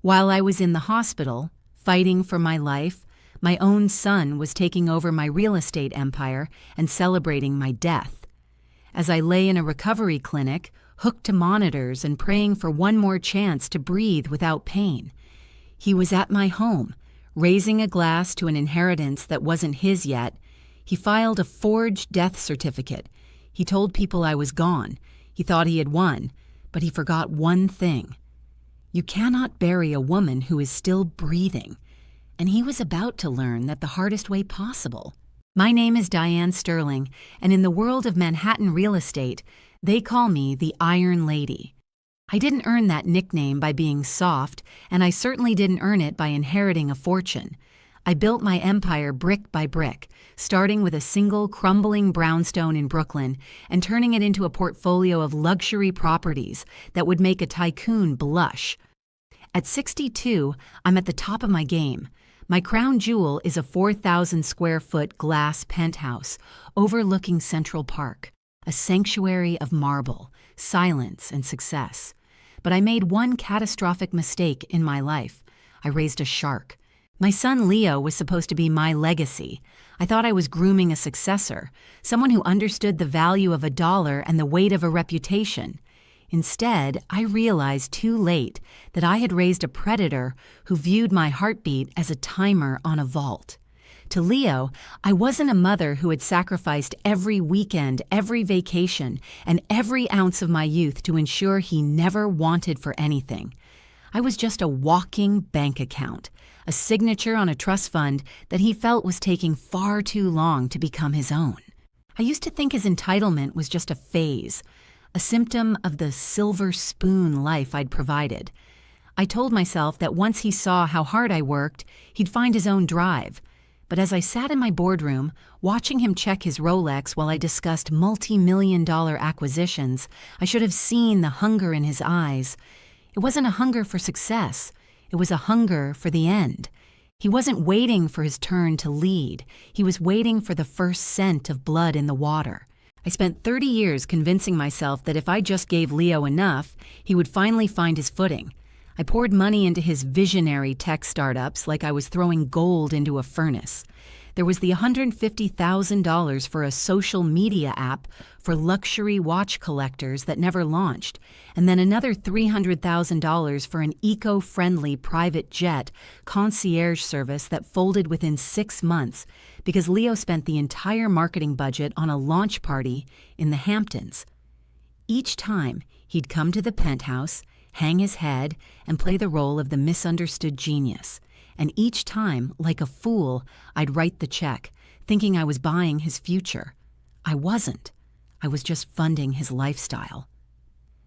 While I was in the hospital, fighting for my life, my own son was taking over my real estate empire and celebrating my death. As I lay in a recovery clinic, hooked to monitors and praying for one more chance to breathe without pain, he was at my home, raising a glass to an inheritance that wasn't his yet. He filed a forged death certificate. He told people I was gone. He thought he had won, but he forgot one thing. You cannot bury a woman who is still breathing. And he was about to learn that the hardest way possible. My name is Diane Sterling, and in the world of Manhattan real estate, they call me the Iron Lady. I didn't earn that nickname by being soft, and I certainly didn't earn it by inheriting a fortune. I built my empire brick by brick, starting with a single crumbling brownstone in Brooklyn and turning it into a portfolio of luxury properties that would make a tycoon blush. At 62, I'm at the top of my game. My crown jewel is a 4,000-square-foot glass penthouse overlooking Central Park, a sanctuary of marble, silence, and success. But I made one catastrophic mistake in my life. I raised a shark. My son Leo was supposed to be my legacy. I thought I was grooming a successor, someone who understood the value of a dollar and the weight of a reputation. Instead, I realized too late that I had raised a predator who viewed my heartbeat as a timer on a vault. To Leo, I wasn't a mother who had sacrificed every weekend, every vacation, and every ounce of my youth to ensure he never wanted for anything. I was just a walking bank account, a signature on a trust fund that he felt was taking far too long to become his own. I used to think his entitlement was just a phase, a symptom of the silver spoon life I'd provided. I told myself that once he saw how hard I worked, he'd find his own drive. But as I sat in my boardroom, watching him check his Rolex while I discussed multi-million-dollar acquisitions, I should have seen the hunger in his eyes. It wasn't a hunger for success. It was a hunger for the end. He wasn't waiting for his turn to lead. He was waiting for the first scent of blood in the water. I spent 30 years convincing myself that if I just gave Leo enough, he would finally find his footing. I poured money into his visionary tech startups like I was throwing gold into a furnace. There was the $150,000 for a social media app for luxury watch collectors that never launched, and then another $300,000 for an eco-friendly private jet concierge service that folded within 6 months because Leo spent the entire marketing budget on a launch party in the Hamptons. Each time, he'd come to the penthouse, hang his head, and play the role of the misunderstood genius. And each time, like a fool, I'd write the check, thinking I was buying his future. I wasn't. I was just funding his lifestyle.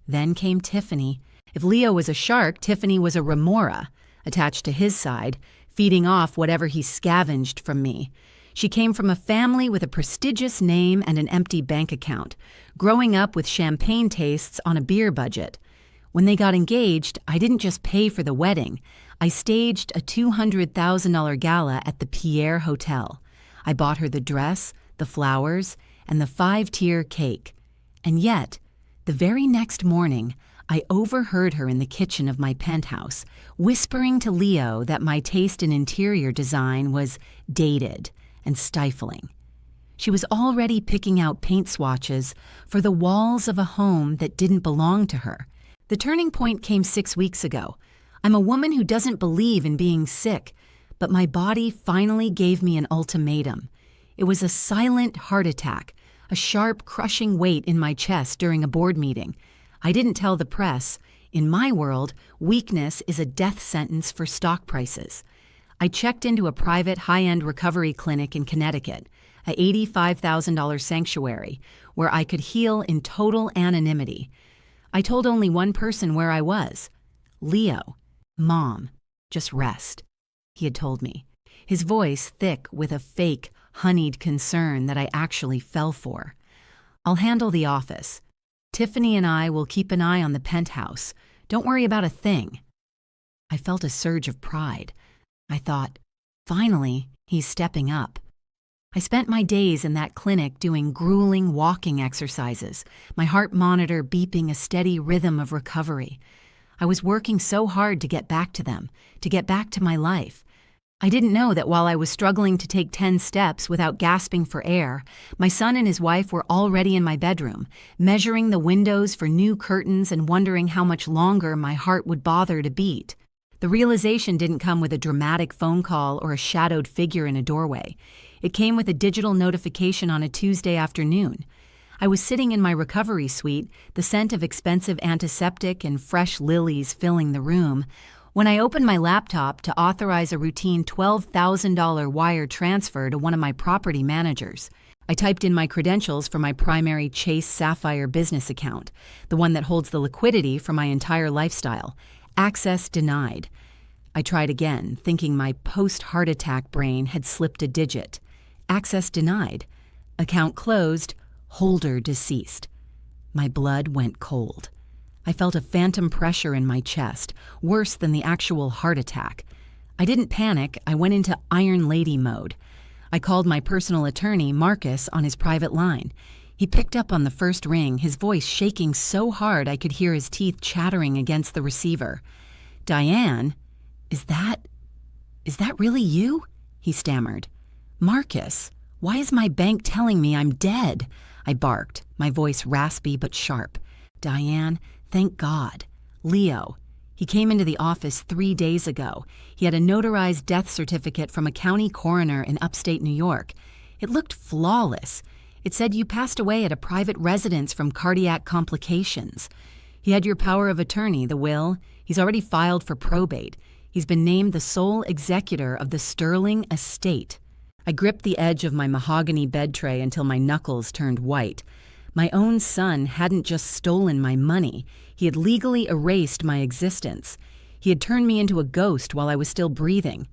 Then came Tiffany. If Leo was a shark, Tiffany was a remora, attached to his side, feeding off whatever he scavenged from me. She came from a family with a prestigious name and an empty bank account, growing up with champagne tastes on a beer budget. When they got engaged, I didn't just pay for the wedding. I staged a $200,000 gala at the Pierre Hotel. I bought her the dress, the flowers, and the 5-tier cake. And yet, the very next morning, I overheard her in the kitchen of my penthouse, whispering to Leo that my taste in interior design was dated and stifling. She was already picking out paint swatches for the walls of a home that didn't belong to her. The turning point came 6 weeks ago. I'm a woman who doesn't believe in being sick, but my body finally gave me an ultimatum. It was a silent heart attack, a sharp, crushing weight in my chest during a board meeting. I didn't tell the press. In my world, weakness is a death sentence for stock prices. I checked into a private high-end recovery clinic in Connecticut, a $85,000 sanctuary, where I could heal in total anonymity. I told only one person where I was. Leo. Mom. Just rest. He had told me. His voice thick with a fake, honeyed concern that I actually fell for. I'll handle the office. Tiffany and I will keep an eye on the penthouse. Don't worry about a thing. I felt a surge of pride. I thought, finally, he's stepping up. I spent my days in that clinic doing grueling walking exercises, my heart monitor beeping a steady rhythm of recovery. I was working so hard to get back to them, to get back to my life. I didn't know that while I was struggling to take 10 steps without gasping for air, my son and his wife were already in my bedroom, measuring the windows for new curtains and wondering how much longer my heart would bother to beat. The realization didn't come with a dramatic phone call or a shadowed figure in a doorway. It came with a digital notification on a Tuesday afternoon. I was sitting in my recovery suite, the scent of expensive antiseptic and fresh lilies filling the room, when I opened my laptop to authorize a routine $12,000 wire transfer to one of my property managers. I typed in my credentials for my primary Chase Sapphire business account, the one that holds the liquidity for my entire lifestyle. Access denied. I tried again, thinking my post-heart attack brain had slipped a digit. Access denied. Account closed. Holder deceased. My blood went cold. I felt a phantom pressure in my chest, worse than the actual heart attack. I didn't panic. I went into Iron Lady mode. I called my personal attorney, Marcus, on his private line. He picked up on the first ring, his voice shaking so hard I could hear his teeth chattering against the receiver. "Diane, is that really you?" he stammered. "Marcus, why is my bank telling me I'm dead?" I barked, my voice raspy but sharp. "Diane, thank God. Leo. He came into the office 3 days ago. He had a notarized death certificate from a county coroner in upstate New York. It looked flawless. It said you passed away at a private residence from cardiac complications. He had your power of attorney, the will. He's already filed for probate. He's been named the sole executor of the Sterling estate." I gripped the edge of my mahogany bed tray until my knuckles turned white. My own son hadn't just stolen my money. He had legally erased my existence. He had turned me into a ghost while I was still breathing.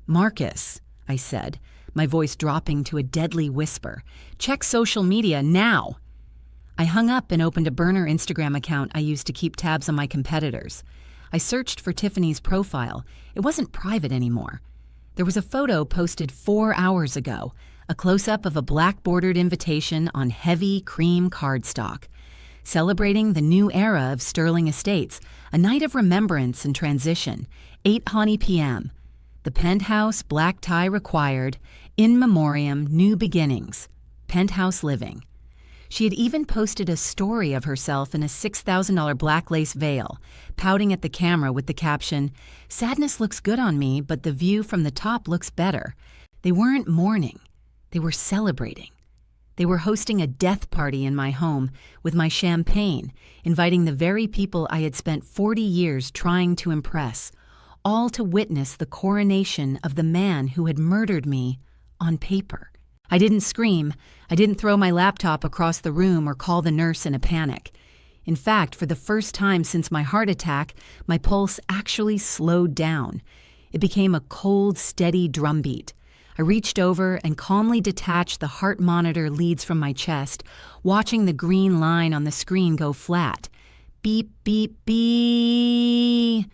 "Marcus," I said, my voice dropping to a deadly whisper, "check social media now." I hung up and opened a burner Instagram account I used to keep tabs on my competitors. I searched for Tiffany's profile. It wasn't private anymore. There was a photo posted 4 hours ago, a close-up of a black-bordered invitation on heavy cream cardstock, celebrating the new era of Sterling Estates, a night of remembrance and transition, 8:20 p.m. The Penthouse, black tie required, in memoriam, new beginnings, Penthouse living. She had even posted a story of herself in a $6,000 black lace veil, pouting at the camera with the caption, "Sadness looks good on me, but the view from the top looks better." They weren't mourning. They were celebrating. They were hosting a death party in my home with my champagne, inviting the very people I had spent 40 years trying to impress, all to witness the coronation of the man who had murdered me on paper. I didn't scream. I didn't throw my laptop across the room or call the nurse in a panic. In fact, for the first time since my heart attack, my pulse actually slowed down. It became a cold, steady drumbeat. I reached over and calmly detached the heart monitor leads from my chest, watching the green line on the screen go flat. "Beep, beep, beep."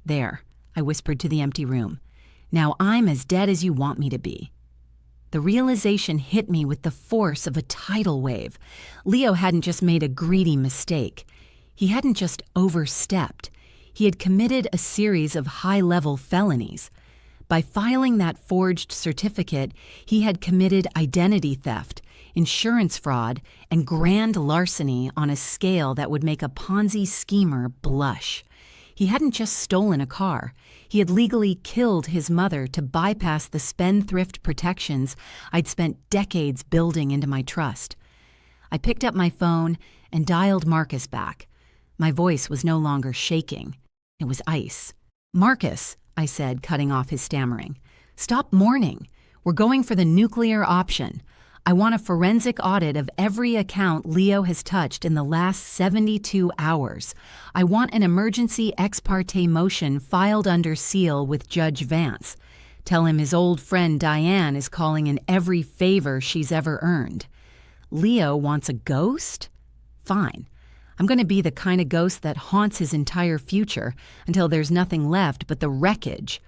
"There," I whispered to the empty room. "Now I'm as dead as you want me to be." The realization hit me with the force of a tidal wave. Leo hadn't just made a greedy mistake. He hadn't just overstepped. He had committed a series of high-level felonies. By filing that forged certificate, he had committed identity theft, insurance fraud, and grand larceny on a scale that would make a Ponzi schemer blush. He hadn't just stolen a car. He had legally killed his mother to bypass the spendthrift protections I'd spent decades building into my trust. I picked up my phone and dialed Marcus back. My voice was no longer shaking. It was ice. "Marcus," I said, cutting off his stammering, "stop mourning. We're going for the nuclear option. I want a forensic audit of every account Leo has touched in the last 72 hours. I want an emergency ex parte motion filed under seal with Judge Vance. Tell him his old friend Diane is calling in every favor she's ever earned. Leo wants a ghost? Fine. I'm going to be the kind of ghost that haunts his entire future until there's nothing left but the wreckage."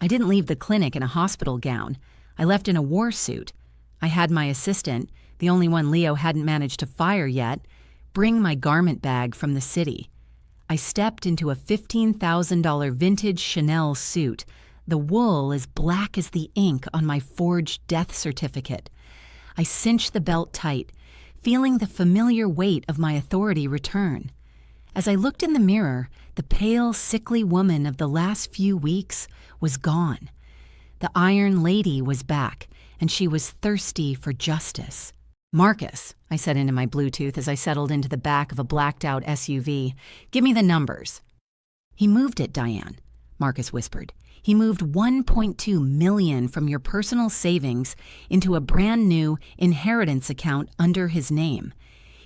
I didn't leave the clinic in a hospital gown. I left in a war suit. I had my assistant, the only one Leo hadn't managed to fire yet, bring my garment bag from the city. I stepped into a $15,000 vintage Chanel suit, the wool as black as the ink on my forged death certificate. I cinched the belt tight, feeling the familiar weight of my authority return. As I looked in the mirror, the pale, sickly woman of the last few weeks was gone. The Iron Lady was back, and she was thirsty for justice. "Marcus," I said into my Bluetooth as I settled into the back of a blacked-out SUV, "give me the numbers." "He moved it, Diane," Marcus whispered. "He moved $1.2 million from your personal savings into a brand-new inheritance account under his name.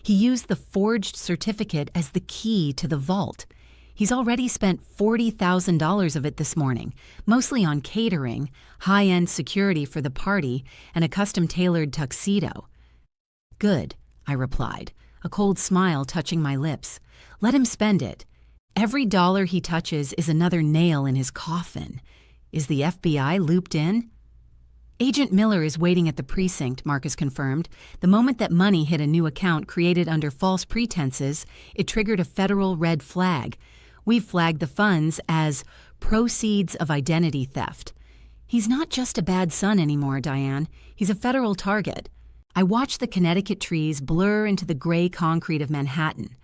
He used the forged certificate as the key to the vault. He's already spent $40,000 of it this morning, mostly on catering, high-end security for the party, and a custom-tailored tuxedo." "Good," I replied, a cold smile touching my lips. "Let him spend it. Every dollar he touches is another nail in his coffin. Is the FBI looped in?" "Agent Miller is waiting at the precinct," Marcus confirmed. "The moment that money hit a new account created under false pretenses, it triggered a federal red flag. We've flagged the funds as proceeds of identity theft. He's not just a bad son anymore, Diane. He's a federal target." I watched the Connecticut trees blur into the gray concrete of Manhattan.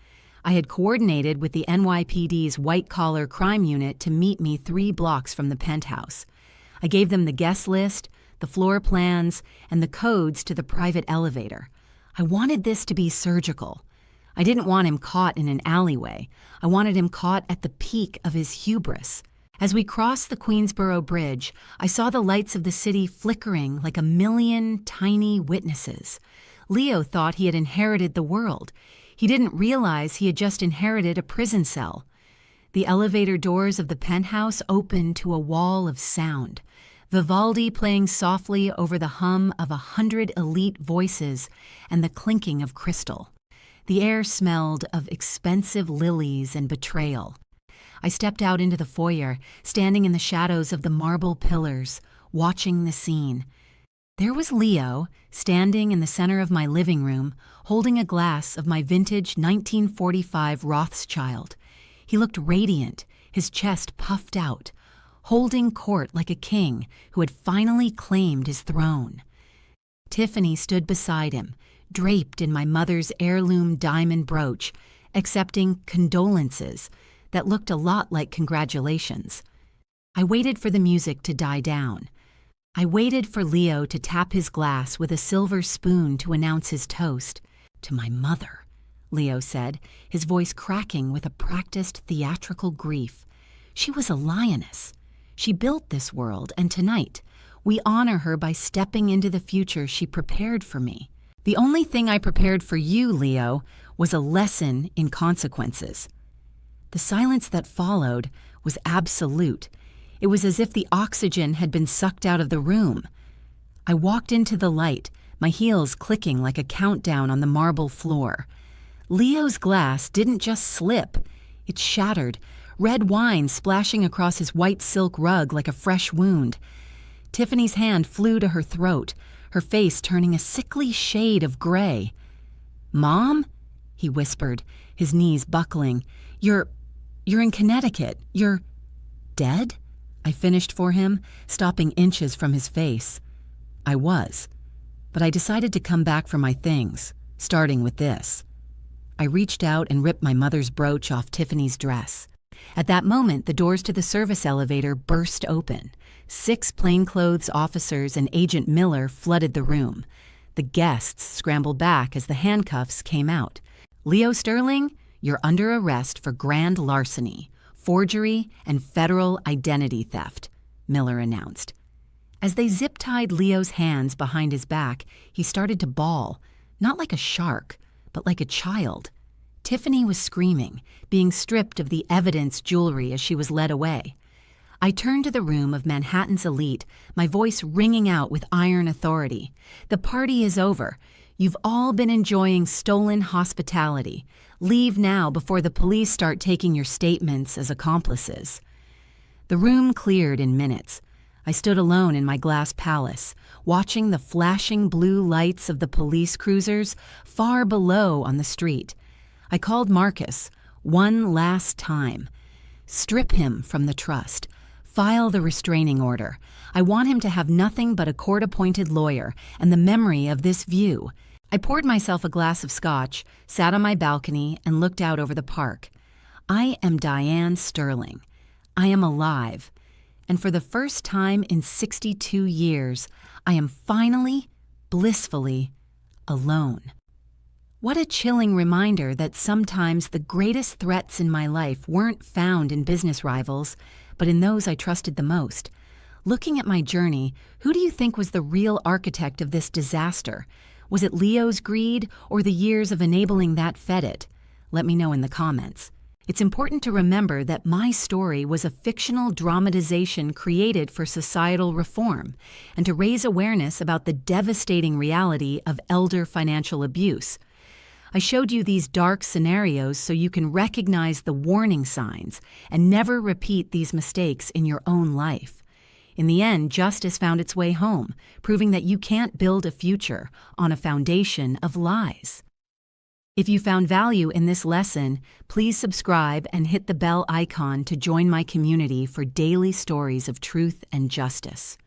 I had coordinated with the NYPD's white-collar crime unit to meet me 3 blocks from the Penthouse. I gave them the guest list, the floor plans, and the codes to the private elevator. I wanted this to be surgical. I didn't want him caught in an alleyway. I wanted him caught at the peak of his hubris. As we crossed the Queensboro Bridge, I saw the lights of the city flickering like a million tiny witnesses. Leo thought he had inherited the world. He didn't realize he had just inherited a prison cell. The elevator doors of the Penthouse opened to a wall of sound. Vivaldi playing softly over the hum of 100 elite voices and the clinking of crystal. The air smelled of expensive lilies and betrayal. I stepped out into the foyer, standing in the shadows of the marble pillars, watching the scene. There was Leo, standing in the center of my living room, holding a glass of my vintage 1945 Rothschild. He looked radiant, his chest puffed out, holding court like a king who had finally claimed his throne. Tiffany stood beside him, draped in my mother's heirloom diamond brooch, accepting condolences that looked a lot like congratulations. I waited for the music to die down. I waited for Leo to tap his glass with a silver spoon to announce his toast. "To my mother," Leo said, his voice cracking with a practiced theatrical grief. "She was a lioness. She built this world, and tonight, we honor her by stepping into the future she prepared for me. The only thing I prepared for you, Leo, was a lesson in consequences." The silence that followed was absolute. It was as if the oxygen had been sucked out of the room. I walked into the light, my heels clicking like a countdown on the marble floor. Leo's glass didn't just slip, it shattered, red wine splashing across his white silk rug like a fresh wound. Tiffany's hand flew to her throat, her face turning a sickly shade of gray. "Mom?" he whispered, his knees buckling. You're in Connecticut. You're dead?" I finished for him, stopping inches from his face. I was, but I decided to come back for my things, starting with this. I reached out and ripped my mother's brooch off Tiffany's dress. At that moment, the doors to the service elevator burst open. 6 plainclothes officers and Agent Miller flooded the room. The guests scrambled back as the handcuffs came out. "Leo Sterling, you're under arrest for grand larceny, forgery, and federal identity theft," Miller announced. As they zip-tied Leo's hands behind his back, he started to bawl, not like a shark, but like a child. Tiffany was screaming, being stripped of the evidence jewelry as she was led away. I turned to the room of Manhattan's elite, my voice ringing out with iron authority. "The party is over. You've all been enjoying stolen hospitality. Leave now before the police start taking your statements as accomplices." The room cleared in minutes. I stood alone in my glass palace, watching the flashing blue lights of the police cruisers far below on the street. I called Marcus, One last time. Strip him from the trust. File the restraining order. I want him to have nothing but a court-appointed lawyer and the memory of this view. I poured myself a glass of scotch, sat on my balcony, and looked out over the park. I am Diane Sterling. I am alive. And for the first time in 62 years, I am finally, blissfully, alone. What a chilling reminder that sometimes the greatest threats in my life weren't found in business rivals, but in those I trusted the most. Looking at my journey, who do you think was the real architect of this disaster? Was it Leo's greed or the years of enabling that fed it? Let me know in the comments. It's important to remember that my story was a fictional dramatization created for societal reform and to raise awareness about the devastating reality of elder financial abuse. I showed you these dark scenarios so you can recognize the warning signs and never repeat these mistakes in your own life. In the end, justice found its way home, proving that you can't build a future on a foundation of lies. If you found value in this lesson, please subscribe and hit the bell icon to join my community for daily stories of truth and justice.